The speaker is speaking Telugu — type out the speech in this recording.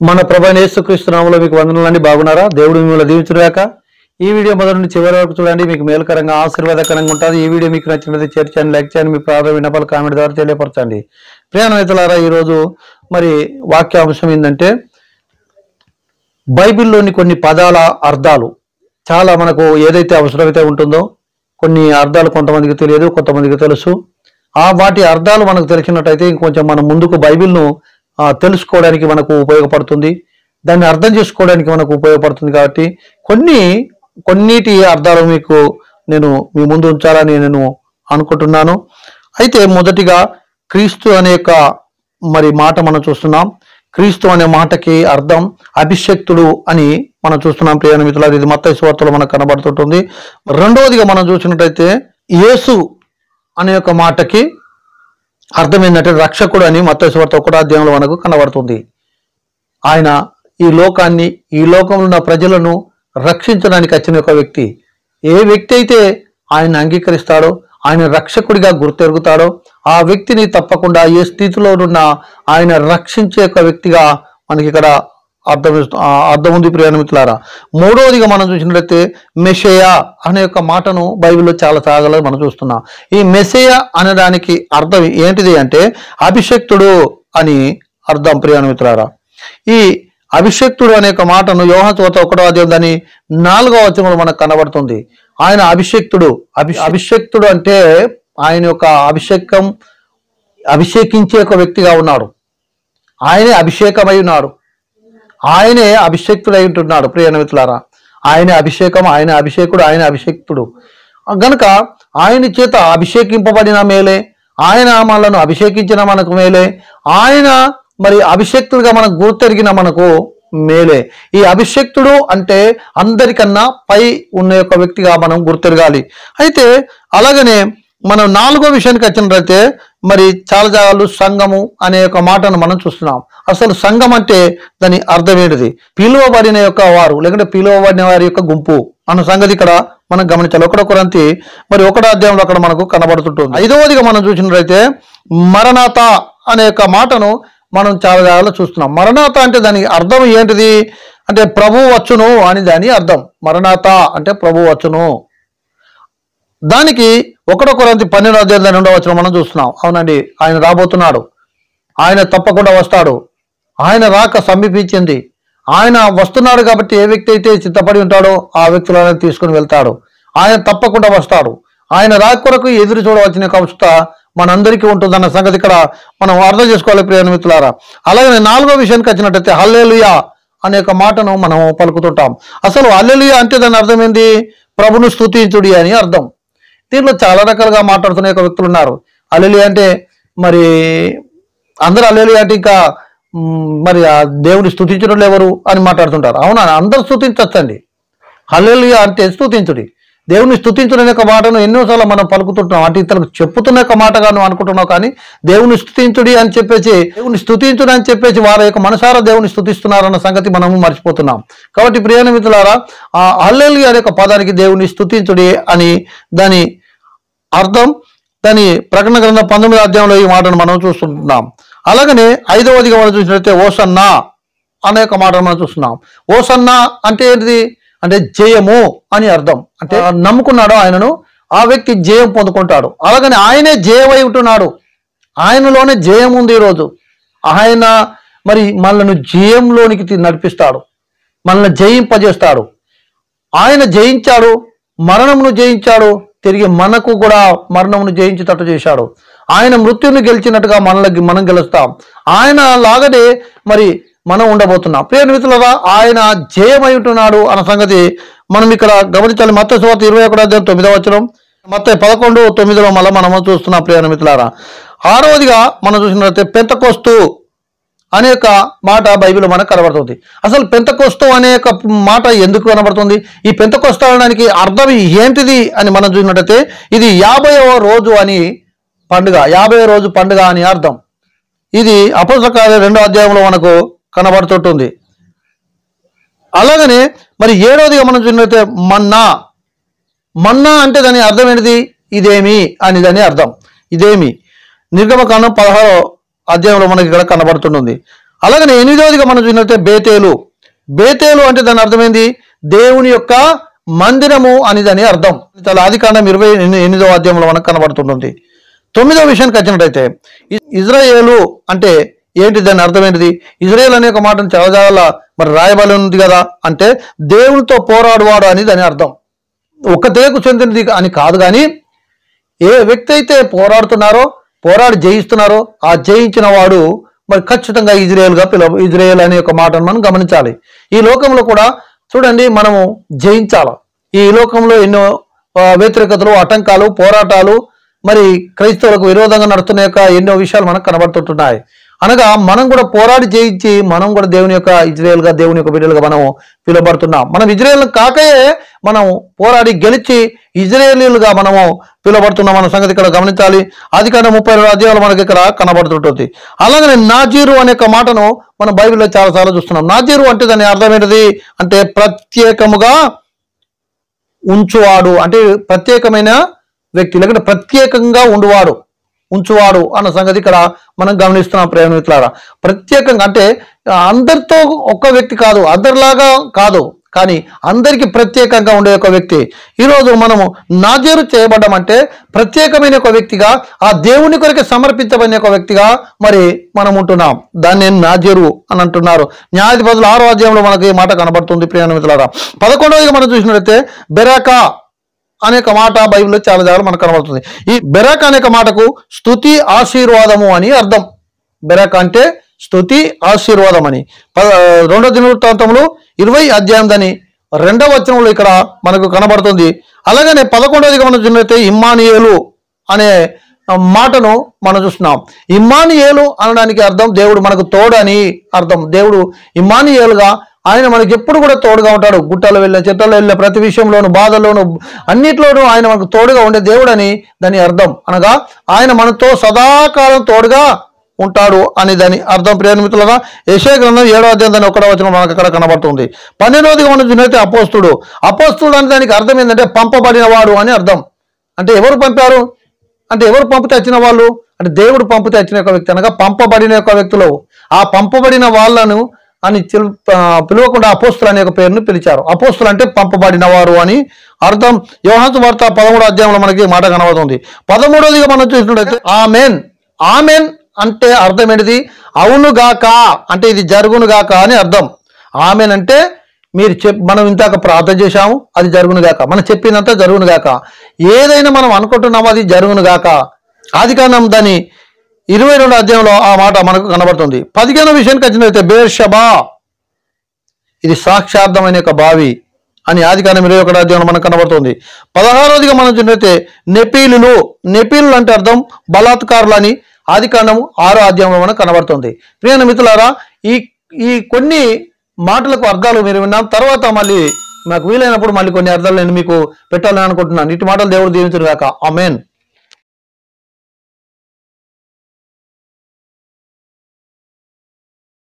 మన ప్రభువైన యేసుక్రీస్తు నామములో మీకు వందనాలండి. బాగున్నారా? దేవుడు మిమ్మల్ని దీవించుగాక. ఈ వీడియో మొదటి నుండి చివరి వరకు చూడండి, మీకు మేలుకరంగా ఆశీర్వాదకరంగా ఉంటుంది. ఈ వీడియో మీకు నచ్చినట్లయితే షేర్ చేయండి, లైక్ చేయండి, మీ ప్రార్థన విన్నపాలు కామెంట్ ద్వారా తెలియపరచండి. ప్రియాణితులారా, ఈరోజు మరి వాక్యాంశం ఏంటంటే బైబిల్లోని కొన్ని పదాల అర్థాలు చాలా మనకు ఏదైతే అవసరమైతే ఉంటుందో కొన్ని అర్థాలు కొంతమందికి తెలియదు, కొంతమందికి తెలుసు. వాటి అర్థాలు మనకు తెలిసినట్టయితే ఇంకొంచెం మనం ముందుకు బైబిల్ను తెలుసుకోవడానికి మనకు ఉపయోగపడుతుంది, దాన్ని అర్థం చేసుకోవడానికి మనకు ఉపయోగపడుతుంది. కాబట్టి కొన్నిటి అర్థాలు మీకు నేను మీ ముందు ఉంచాలని నేను అనుకుంటున్నాను. అయితే మొదటిగా క్రీస్తు అనే మరి మాట మనం చూస్తున్నాం. క్రీస్తు అనే మాటకి అర్థం అభిషక్తుడు అని మనం చూస్తున్నాం. ప్రియ మిత్రులారా, ఇది మత్తయి సువార్తలో మనకు కనబడుతుంటుంది. రెండవదిగా మనం చూసినట్టయితే యేసు అనే మాటకి అర్థం ఏంటంటే రక్షకుడు అని మత్తయి సువార్త 1వ అధ్యాయంలో మనకు కనబడుతుంది. ఆయన ఈ లోకంలో ఉన్న ప్రజలను రక్షించడానికి వచ్చిన ఒక వ్యక్తి. ఏ వ్యక్తి అయితే ఆయన అంగీకరిస్తాడో, ఆయన రక్షకుడిగా గుర్తెరుగుతాడో ఆ వ్యక్తిని తప్పకుండా ఏ స్థితిలో ఉన్న ఆయన రక్షించే ఒక వ్యక్తిగా మనకి ఇక్కడ అర్థం ఉంది. ప్రియ మిత్రులారా, మూడవదిగా మనం చూసినట్లయితే మెస్సయా అనే మాటను బైబిల్లో చాలా సాగలు మనం చూస్తున్నాం. ఈ మెస్సయా అనడానికి అర్థం ఏంటిది అంటే అభిషక్తుడు అని అర్థం. ప్రియ మిత్రులారా, ఈ అభిషక్తుడు అనే మాటను యోహాను సువార్త 1వ అధ్యాయం దాని 4వ వచనంలో మనకు కనబడుతుంది. ఆయన అభిషక్తుడు అంటే ఆయన అభిషేకించే ఒక వ్యక్తిగా ఉన్నాడు. ఆయనే అభిషేకమై ఉన్నాడు, ఆయనే అభిషేక్తుడై ఉంటున్నాడు. ప్రియ మిత్రులారా, ఆయనే అభిషేకం, ఆయన అభిషేకుడు, ఆయన అభిషేక్తుడు గనుక ఆయన చేత అభిషేకింపబడిన మేలే, ఆయన మనలను అభిషేకించిన మనకు మేలే, ఆయన మరి అభిషేక్తుడిగా మనకు గుర్తెరిగిన మనకు మేలే. ఈ అభిషేక్తుడు అంటే అందరికన్నా పై ఉన్న వ్యక్తిగా మనం గుర్తెరగాలి. అయితే అలాగనే మనం 4వ విషయానికి వచ్చినట్లయితే మరి చాలా జాగాలు సంఘము అనే మాటను మనం చూస్తున్నాం. అసలు సంఘం అంటే దాని అర్థం ఏంటిది? పిలువబడిన వారు, లేకుంటే పిలువబడిన వారి గుంపు అన్న సంగతి ఇక్కడ మనం గమనించాలి. 1 కొరింథీ మరి 1వ అధ్యాయంలో అక్కడ మనకు కనబడుతుంటుంది. 5వదిగా మనం చూసినట్లయితే మరణాత అనే మాటను మనం చాలా జాగాలో చూస్తున్నాం. మరణాత అంటే దాని అర్థం ఏంటిది అంటే ప్రభు వచ్చును అని దాని అర్థం. మరణాత అంటే ప్రభు వచ్చును. దానికి 1 కొరింథీ 12వ అధ్యాయం 2వ వచనం మనం చూస్తున్నాం. అవునండి, ఆయన రాబోతున్నాడు, ఆయన తప్పకుండా వస్తాడు, ఆయన రాక సమీపించింది, ఆయన వస్తున్నాడు. కాబట్టి ఏ వ్యక్తి అయితే సిద్ధపడి ఉంటాడో ఆ వ్యక్తులను తీసుకుని వెళ్తాడు. ఆయన తప్పకుండా వస్తాడు. ఆయన రాక కొరకు ఎదురు చూడవలసిన అవసరం మనందరికీ ఉంటుందన్న సంగతి ఇక్కడ మనం అర్థం చేసుకోవాలి. ప్రియ మిత్రులారా, అలాగే 4వ విషయానికి వచ్చినట్టయితే హల్లెలూయా అనే మాటను మనం పలుకుతుంటాం. అసలు హల్లెలూయా అంటే దాని అర్థం ఏంది? ప్రభును స్తుతించుడి అని అర్థం. దీంట్లో చాలా రకాలుగా మాట్లాడుతున్న వ్యక్తులు ఉన్నారు. హల్లెలూయా అంటే మరి అందరూ హల్లెలూయా అంటే ఇంకా మరి ఆ దేవుని స్తుతించడం ఎవరు అని మాట్లాడుతుంటారు. అవునా, అందరూ స్తుతించచ్చండి. హల్లెలూయా అంటే స్తుతించుడి, దేవుని స్తుతించుడు అనే మాటను ఎన్నోసార్లు మనం పలుకుతుంటున్నాం. అంటే ఇతరులకు చెప్పుతున్న మాటగా నువ్వు అనుకుంటున్నావు, కానీ దేవుని స్తుతించుడి అని చెప్పేసి, దేవుని స్తుతించుడు అని చెప్పేసి వారి మనసారా దేవుని స్తుతిస్తున్నారన్న సంగతి మనము మర్చిపోతున్నాం. కాబట్టి ప్రియ మిత్రులారా, ఆ హల్లెలూయా అనే పదానికి దేవుని స్తుతించుడి అని దాని అర్థం. దాని ప్రకటన గ్రంథం 19వ అధ్యాయంలో ఈ మాటను మనం చూస్తుంటున్నాం. అలాగనే 5వదిగా మనం చూసినట్లయితే ఓసన్నా అనే మాటను మనం చూస్తున్నాం. ఓసన్నా అంటే ఏంటిది అంటే జయము అని అర్థం. అంటే నమ్ముకున్నాడు ఆయనను, ఆ వ్యక్తి జయం పొందుకుంటాడు. అలాగని ఆయనే జయమై ఉంటున్నాడు, ఆయనలోనే జయం ఉంది. ఈరోజు ఆయన మరి మనల్ని జయంలోనికి నడిపిస్తాడు, మనల్ని జయింపజేస్తాడు. ఆయన జయించాడు, మరణమును జయించాడు, తిరిగి మనకు కూడా మరణమును జయించేటట్టు చేశాడు. ఆయన మృత్యుని గెలిచినట్టుగా మనం గెలుస్తాం. ఆయన లాగానే మరి మనం ఉండబోతున్నాం. ప్రియ మిత్రులారా, ఆయన జయమై ఉంటున్నాడు అన్న సంగతి మనం ఇక్కడ గమనించాలి. మత్తయి సువార్త 21వ అధ్యాయం 9వ వచనం, మత్తయి 11:9లో మళ్ళీ మనం చూస్తున్నాం. ప్రియ మిత్రులారా, 6వదిగా మనం చూసినట్లయితే పెంతెకొస్తు అనే మాట బైబిల్లో మనకు కనబడుతుంది. అసలు పెంతెకొస్తు అనే మాట ఎందుకు కనబడుతుంది? ఈ పెంతెకొస్తు అనడానికి అర్థం ఏంటిది అని మనం చూసినట్టయితే ఇది 50వ రోజు అని పండుగ, 50వ రోజు పండుగ అని అర్థం. ఇది అపోస్తలుల కార్యాలు 2వ అధ్యాయంలో మనకు కనబడుతుంటుంది. అలాగనే మరి 7వదిగా మనం చూసినట్లయితే మన్నా అంటే దాని అర్థం ఏంటిది? ఇదేమి అని దాని అర్థం. ఇదేమి నిర్గమకాండం 16వ అధ్యాయంలో మనకి ఇక్కడ కనబడుతుంది. అలాగనే 8వదిగా మనం చూసినట్లయితే బేతేలు. బేతేలు అంటే దాని అర్థమైంది దేవుని యొక్క మందిరము అని దాని అర్థం. ఆదికాండం 28వ అధ్యాయంలో మనకు కనబడుతుంటుంది. 9వ విషయానికి వచ్చినట్టయితే ఇజ్రాయేలు అంటే ఏంటి, దాని అర్థం ఏంటిది? ఇజ్రాయేల్ అనే ఒక మాటను చాలా మరి రాయబడి ఉంది కదా, అంటే దేవునితో పోరాడువాడు అని దాని అర్థం. ఒక తెగకు చెందినది అని కాదు, కానీ ఏ వ్యక్తి అయితే పోరాడుతున్నారో, పోరాడి జయిస్తున్నారో, ఆ జయించిన వాడు మరి ఖచ్చితంగా ఇజ్రాయేల్ అనే ఒక మాటను మనం గమనించాలి. ఈ లోకంలో కూడా చూడండి, మనము జయించాలి. ఈ లోకంలో ఎన్నో వ్యతిరేకతలు, ఆటంకాలు, పోరాటాలు, మరి క్రైస్తవులకు విరోధంగా నడుస్తున్న యొక్క ఎన్నో విషయాలు మనకు కనబడుతుంటున్నాయి. అనగా మనం కూడా పోరాడి జయించి మనం కూడా దేవుని యొక్క ఇజ్రాయేల్గా, దేవుని యొక్క బిడ్డలుగా మనం పిలువబడుతున్నాం. మనం ఇజ్రాయేల్ కాకయే మనం పోరాడి గెలిచి ఇజ్రాయేలీలుగా మనము పిలువబడుతున్నాం అన్న సంగతి ఇక్కడ గమనించాలి. ఆదికాండం 32 అధ్యాయాలు మనకి ఇక్కడ కనబడుతుంటుంది. అలాగనే నాజీరు అనే మాటను మనం బైబిల్లో చాలాసార్లు చూస్తున్నాం. నాజీరు అంటే దాని అర్థం ఏంటిది అంటే ప్రత్యేకముగా ఉంచువాడు, అంటే ప్రత్యేకమైన వ్యక్తి, లేకుంటే ప్రత్యేకంగా ఉంచువాడు అన్న సంగతి ఇక్కడ మనం గమనిస్తున్నాం. ప్రేమికులారా, ప్రత్యేకంగా అంటే అందరితో ఒక్క వ్యక్తి కాదు, అందరిలాగా కాదు, కానీ అందరికీ ప్రత్యేకంగా ఉండే ఒక వ్యక్తి. ఈరోజు మనము నాజీరు చేయబడ్డామంటే ప్రత్యేకమైన ఒక వ్యక్తిగా, ఆ దేవుని కొరకు సమర్పించబడిన ఒక వ్యక్తిగా మరి మనం ఉంటున్నాం. దాన్ని నాజీరు అని అంటున్నారు. న్యాయాధిపతులు 6వ అధ్యాయంలో మనకి మాట కనబడుతుంది. ప్రియమిత్రులారా, 11వదిగా మనం చూసినట్లయితే బెరాకా అనేక మాట బైబిల్లో చాలా జాగ్రత్త మనకు కనబడుతుంది. ఈ బెరాక్ అనేక మాటకు స్తుతి, ఆశీర్వాదము అని అర్థం. బెరాక్ అంటే స్తుతి, ఆశీర్వాదం అని 2వ దినవృత్తాంతములు 20వ అధ్యాయం దాని 2వ వచనంలో ఇక్కడ మనకు కనబడుతుంది. అలాగనే 11వదిగా మనం చూసినట్లయితే ఇమ్మానుయేలు అనే మాటను మనం చూస్తున్నాం. ఇమ్మానుయేలు అనడానికి అర్థం దేవుడు మనకు తోడు అని అర్థం. దేవుడు ఇమ్మానుయేలుగా ఆయన మనకి ఎప్పుడు కూడా తోడుగా ఉంటాడు. గుట్టలో వెళ్ళిన, చెట్టలో వెళ్ళిన, ప్రతి విషయంలోను, బాధల్లోను, అన్నిట్లోనూ ఆయన మనకు తోడుగా ఉండే దేవుడు అని దాని అర్థం. అనగా ఆయన మనతో సదాకాలం తోడుగా ఉంటాడు అని దాని అర్థం. ప్రియమిత్రులారా, యెషయా గ్రంథం 7వ అధ్యాయం దాని 1వ వచనం మనకు అక్కడ కనబడుతుంది. 12వదిగా మనం చూసినట్లయితే అపోస్తుడు అని దానికి అర్థం ఏంటంటే పంపబడిన వాడు అని అర్థం. అంటే ఎవరు పంపారు అంటే ఎవరు పంపితే వచ్చిన వాళ్ళు అంటే దేవుడు పంపితే వచ్చిన ఒక వ్యక్తి, అనగా పంపబడిన యొక్క వ్యక్తులు. ఆ పంపబడిన వాళ్ళను అని పిలవకుండా అపోస్తులు అనే ఒక పేరును పిలిచారు. అపోస్తులు అంటే పంపబడిన వారు అని అర్థం. యోహాను సువార్త 13వ అధ్యాయంలో మనకి మాట కనబడుతుంది. 13వదిగా మనం చూసినట్లయితే ఆమెన్ అంటే అర్థం ఏంటిది? అవునుగాక, అంటే ఇది జరుగునుగాక అని అర్థం. ఆమెన్ అంటే మనం ఇంతాక ప్రార్థన చేశాము, అది జరుగునుగాక, మనం చెప్పినంత జరుగునుగాక, ఏదైనా మనం అనుకుంటున్నామో అది జరుగునుగాక. ఆదికాండం దాని 22వ అధ్యాయంలో ఆ మాట మనకు కనబడుతుంది. 15వ విషయానికి వచ్చినట్లయితే బేర్షబా, ఇది సాక్షార్థమైన యొక్క బావి అని ఆదికాండం 21వ అధ్యాయంలో మనకు కనబడుతుంది. 16వదిగా మనం చూసినట్లయితే నెపీలు అంటే అర్థం బలాత్కారులు అని ఆదికాండం 6వ అధ్యాయంలో మనకు కనబడుతుంది. ప్రియ మిత్రులారా, ఈ కొన్ని మాటలకు అర్థాలు మీరు విన్నాం. తర్వాత మళ్ళీ నాకు వీలైనప్పుడు మళ్ళీ కొన్ని అర్థాలు నేను మీకు పెట్టాలని అనుకుంటున్నాను. ఇటు మాటలు దేవుడు దీవించును గాక. ఆమేన్.